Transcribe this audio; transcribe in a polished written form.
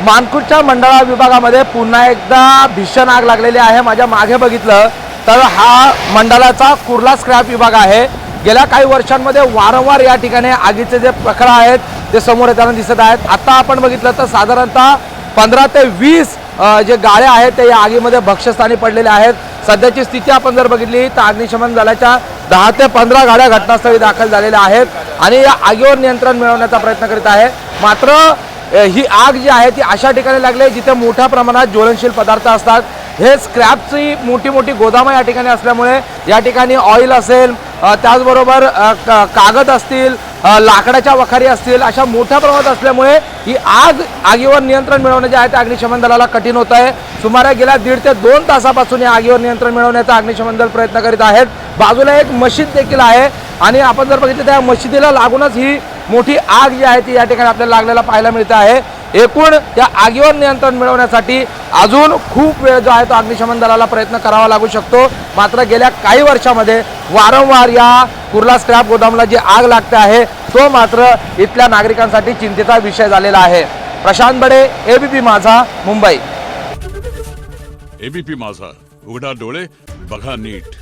मानकुटच्या मंडळा विभागामध्ये पुन्हा एकदा भीषण आग लागलेली आहे। माझ्या मागे बघितलं तर हा मंडळाचा कुर्ला स्क्रॅप विभाग आहे। गेल्या काही वर्षांमध्ये वारंवार या ठिकाणी आगीचे जे प्रकार आहेत ते समोर येताना दिसत आहेत। आता आपण बघितलं तर साधारणतः 15 ते 20 जे गाड्या आहेत ते या आगीमध्ये भक्ष्यस्थानी पडलेले आहेत। सध्याची स्थिती आपण जर बघितली तर अग्निशमन दलाच्या 10 ते 15 गाड्या घटनास्थळी दाखल झालेल्या आहेत आणि या आगीवर नियंत्रण मिळवण्याचा प्रयत्न करीत आहे। मात्र ही आग जी आहे ती अशा ठिकाणी लागली आहे जिथे मोठ्या प्रमाणात ज्वलनशील पदार्थ असतात। हे स्क्रॅपची मोठी मोठी गोदामं या ठिकाणी असल्यामुळे या ठिकाणी ऑइल असेल, त्याचबरोबर कागद असतील, लाकडाच्या वखारी असतील, अशा मोठ्या प्रमाणात असल्यामुळे ही आगीवर नियंत्रण मिळवणे जे आहे ते अग्निशमन दलाला कठीण होत आहे। सुमारे गेल्या 1.5 ते 2 तासापासून या आगीवर नियंत्रण मिळवण्याचा अग्निशमन दल प्रयत्न करीत आहेत। बाजूला एक मशीद देखील आहे आणि आपण जर बघितलं त्या मशिदीला लागूनच ही मोठी आग जी आहे ती या ठिकाणी आपल्याला लागलेला पाहायला मिळते आहे। एकूण त्या आगीवर नियंत्रण मिळवण्यासाठी अजून खूप वेळ जो आहे तो अग्निशमन दलाला प्रयत्न करावा लागू शकतो। मात्र गेल्या काही वर्षांमध्ये वारंवार या कुर्ला स्क्रॅप गोदामला जी आग लागते आहे तो मात्र इथल्या नागरिकांसाठी चिंतेचा विषय झालेला आहे। प्रशांत बडे, एबीपी माझा, मुंबई। एबीपी माझा, उघडा डोळे बघा नीट।